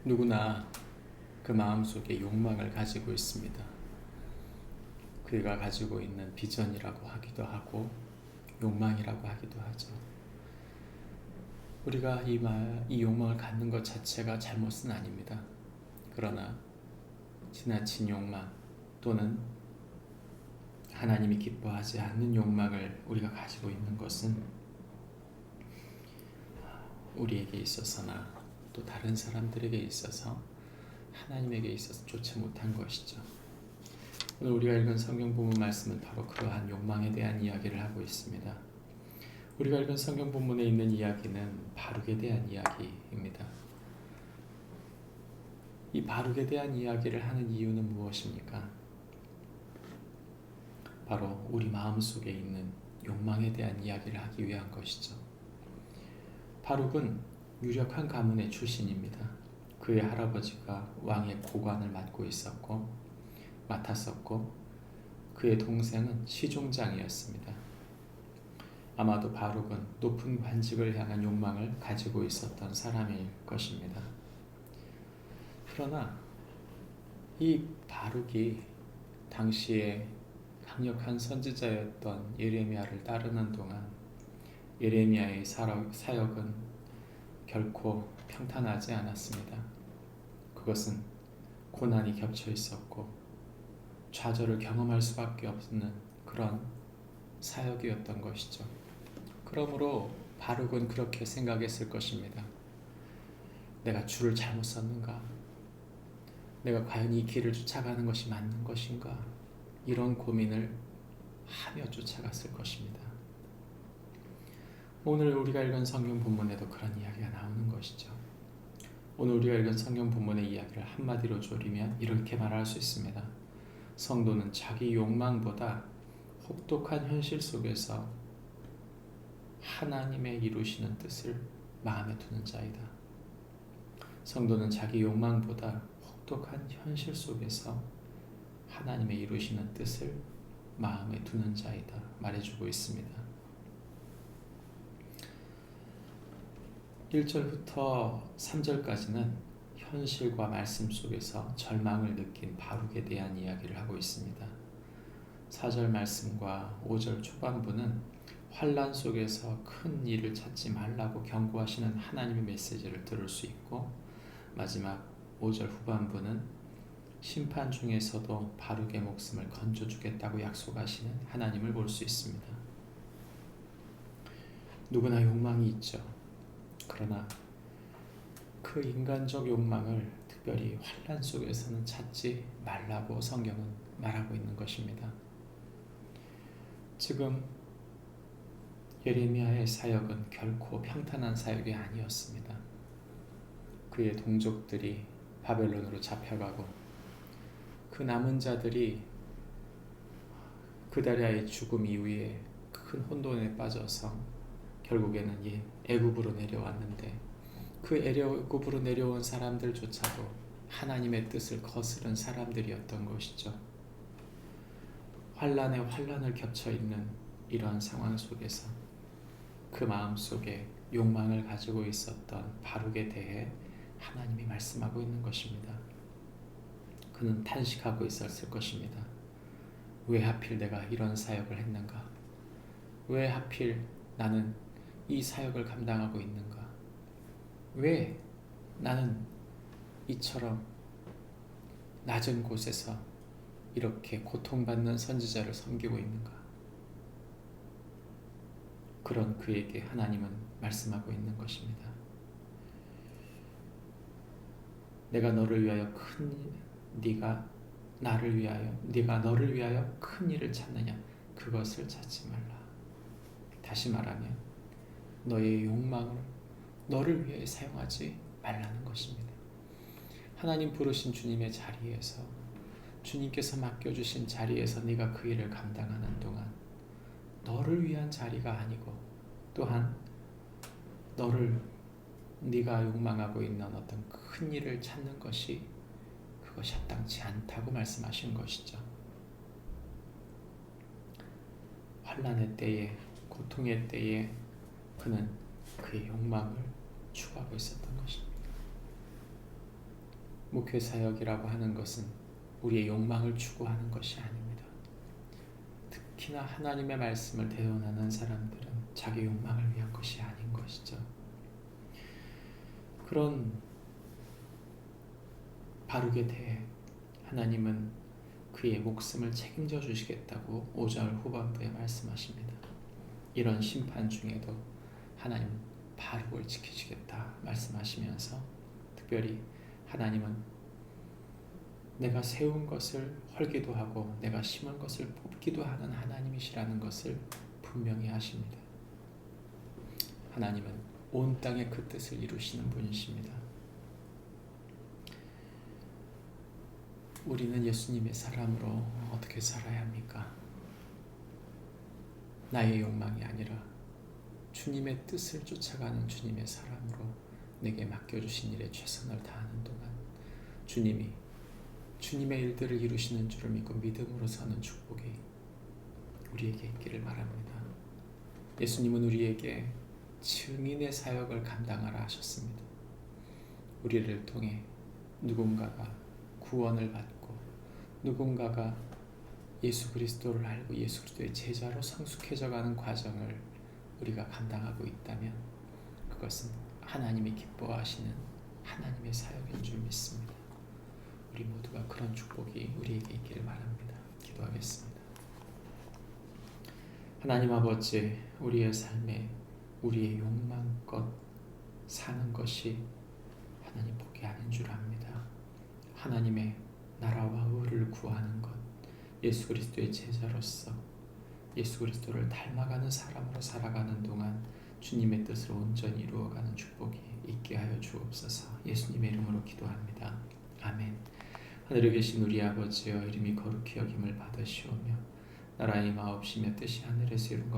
누구나 그 마음속에 욕망을 가지고 있습니다. 그가 가지고 있는 비전이라고 하기도 하고 욕망이라고 하기도 하죠. 우리가 이 욕망을 갖는 것 자체가 잘못은 아닙니다. 그러나 지나친 욕망 또는 하나님이 기뻐하지 않는 욕망을 우리가 가지고 있는 것은 우리에게 있어서나 또 다른 사람들에게 있어서 하나님에게 있어서 좋지 못한 것이죠. 오늘 우리가 읽은 성경 본문 말씀은 바로 그러한 욕망에 대한 이야기를 하고 있습니다. 우리가 읽은 성경 본문에 있는 이야기는 바룩에 대한 이야기입니다. 이 바룩에 대한 이야기를 하는 이유는 무엇입니까? 바로 우리 마음속에 있는 욕망에 대한 이야기를 하기 위한 것이죠. 바룩은 유력한 가문의 출신입니다. 그의 할아버지가 왕의 고관을 맡았었고 그의 동생은 시종장이었습니다. 아마도 바룩은 높은 관직을 향한 욕망을 가지고 있었던 사람일 것입니다. 그러나 이 바룩이 당시에 강력한 선지자였던 예레미야를 따르는 동안 예레미야의 사역은 결코 평탄하지 않았습니다. 그것은 고난이 겹쳐 있었고 좌절을 경험할 수밖에 없는 그런 사역이었던 것이죠. 그러므로 바룩은 그렇게 생각했을 것입니다. 내가 주를 잘못 썼는가? 내가 과연 이 길을 쫓아가는 것이 맞는 것인가? 이런 고민을 하며 쫓아갔을 것입니다. 오늘 우리가 읽은 성경 본문에도 그런 이야기가 나오는 것이죠. 오늘 우리가 읽은 성경 본문의 이야기를 한마디로 조리면 이렇게 말할 수 있습니다. 성도는 자기 욕망보다 혹독한 현실 속에서 하나님의 이루시는 뜻을 마음에 두는 자이다. 성도는 자기 욕망보다 혹독한 현실 속에서 하나님의 이루시는 뜻을 마음에 두는 자이다 말해주고 있습니다. 1절부터 3절까지는 현실과 말씀 속에서 절망을 느낀 바룩에 대한 이야기를 하고 있습니다. 4절 말씀과 5절 초반부는 환난 속에서 큰 일을 찾지 말라고 경고하시는 하나님의 메시지를 들을 수 있고, 마지막 5절 후반부는 심판 중에서도 바룩의 목숨을 건져주겠다고 약속하시는 하나님을 볼 수 있습니다. 누구나 욕망이 있죠. 그러나 그 인간적 욕망을 특별히 환난 속에서는 찾지 말라고 성경은 말하고 있는 것입니다. 지금 예레미야의 사역은 결코 평탄한 사역이 아니었습니다. 그의 동족들이 바벨론으로 잡혀가고 그 남은 자들이 그다리아의 죽음 이후에 큰 혼돈에 빠져서 결국에는 애굽으로 내려왔는데, 그 애굽으로 내려온 사람들조차도 하나님의 뜻을 거스른 사람들이었던 것이죠. 환난에 환난을 겹쳐 있는 이러한 상황 속에서 그 마음속에 욕망을 가지고 있었던 바룩에 대해 하나님이 말씀하고 있는 것입니다. 그는 탄식하고 있었을 것입니다. 왜 하필 내가 이런 사역을 했는가? 왜 하필 나는 이 사역을 감당하고 있는가? 왜 나는 이처럼 낮은 곳에서 이렇게 고통받는 선지자를 섬기고 있는가? 그런 그에게 하나님은 말씀하고 있는 것입니다. 내가 너를 위하여 네가 너를 위하여 큰 일을 찾느냐? 그것을 찾지 말라. 다시 말하면 너의 욕망을 너를 위해 사용하지 말라는 것입니다. 하나님 부르신 주님의 자리에서, 주님께서 맡겨주신 자리에서 네가 그 일을 감당하는 동안 너를 위한 자리가 아니고, 또한 네가 욕망하고 있는 어떤 큰 일을 찾는 것이 그것이 합당치 않다고 말씀하신 것이죠. 환난의 때에, 고통의 때에 그는 그의 욕망을 추구하고 있었던 것입니다. 목회 사역이라고 하는 것은 우리의 욕망을 추구하는 것이 아닙니다. 특히나 하나님의 말씀을 대언하는 사람들은 자기 욕망을 위한 것이 아닌 것이죠. 그런 바룩에 대해 하나님은 그의 목숨을 책임져 주시겠다고 5절 후반부에 말씀하십니다. 이런 심판 중에도 하나님은 바룩을 지키시겠다 말씀하시면서 특별히 하나님은 내가 세운 것을 헐기도 하고 내가 심은 것을 뽑기도 하는 하나님이시라는 것을 분명히 하십니다. 하나님은 온 땅의 그 뜻을 이루시는 분이십니다. 우리는 예수님의 사람으로 어떻게 살아야 합니까? 나의 욕망이 아니라 주님의 뜻을 쫓아가는 주님의 사람으로 내게 맡겨주신 일에 최선을 다하는 동안 주님이 주님의 일들을 이루시는 줄을 믿고 믿음으로 사는 축복이 우리에게 있기를 바랍니다. 예수님은 우리에게 증인의 사역을 감당하라 하셨습니다. 우리를 통해 누군가가 구원을 받고 누군가가 예수 그리스도를 알고 예수 그리스도의 제자로 성숙해져가는 과정을 우리가 감당하고 있다면 그것은 하나님이 기뻐하시는 하나님의 사역인 줄 믿습니다. 우리 모두가 그런 축복이 우리에게 있기를 바랍니다. 기도하겠습니다. 하나님 아버지, 우리의 삶에 우리의 욕망껏 사는 것이 하나님 복이 아닌 줄 압니다. 하나님의 나라와 의를 구하는 것, 예수 그리스도의 제자로서 예수 그리스도를 닮아가는 사람으로 살아가는 동안 주님의 뜻을 온전히 이루어가는 축복이 있게 하여 주옵소서. 예수님의 이름으로 기도합니다. 아멘. 하늘에 계신 우리 아버지여, 이름이 거룩히 여김을 받으시오며 나라의 임하옵시며 뜻이 하늘에서 이룬 것